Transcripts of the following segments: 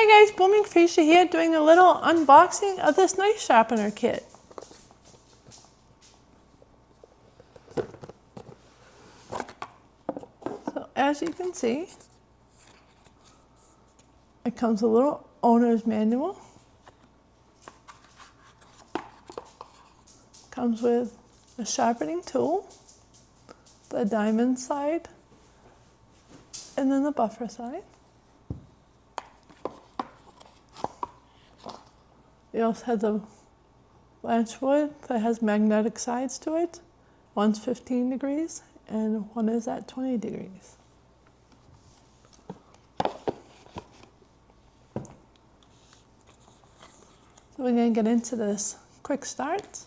Hi guys, Blooming Fuchsia here doing a little unboxing of this knife sharpener kit. So as you can see, it comes with a little owner's manual. Comes with a sharpening tool, the diamond side, and then the buffer side. It also has a blanch wood that has magnetic sides to it. One's 15 degrees and one is at 20 degrees. So we're going to get into this quick start.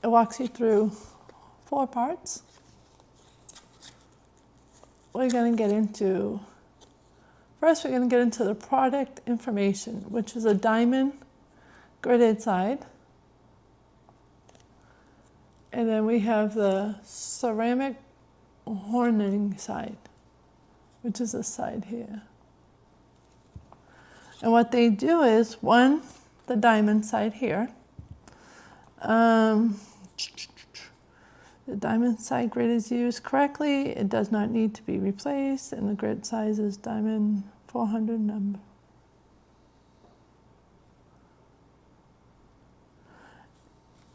It walks you through 4 parts. We're going to get into First, we're going to get into the product information, which is a diamond gridded side. And then we have the ceramic horning side, which is this side here. And what they do is, one, the diamond side here. The diamond side grid is used correctly. It does not need to be replaced, and the grid size is diamond 400 number.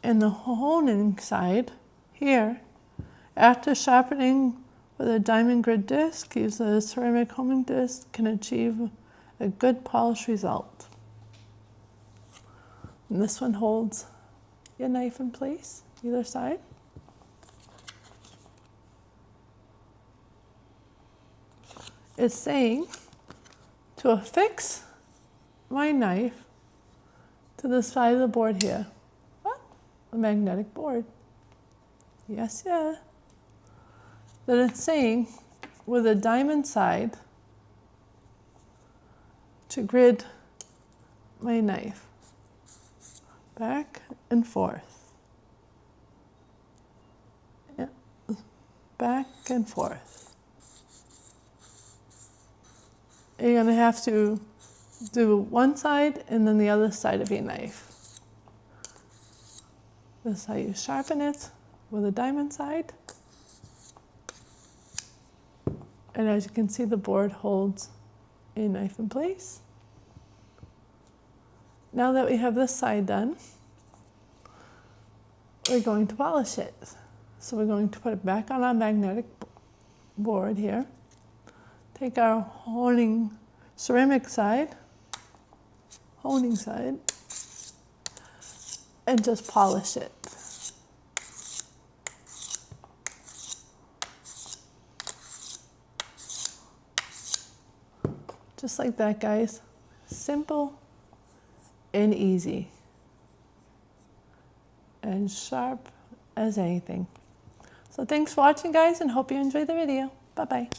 And the honing side here, after sharpening with a diamond grid disc, use a ceramic homing disc, can achieve a good polish result. And this one holds your knife in place, either side. It's saying to affix my knife to the side of the board here. What? A magnetic board. Yes, yeah. Then it's saying with a diamond side to grid my knife back and forth. Yeah. Back and forth. You're going to have to do one side and then the other side of your knife. This is how you sharpen it with a diamond side. And as you can see, the board holds a knife in place. Now that we have this side done, we're going to polish it. So we're going to put it back on our magnetic board here. Take our honing ceramic side, honing side, and just polish it. Just like that, guys. Simple and easy. And sharp as anything. So thanks for watching, guys, and hope you enjoyed the video. Bye-bye.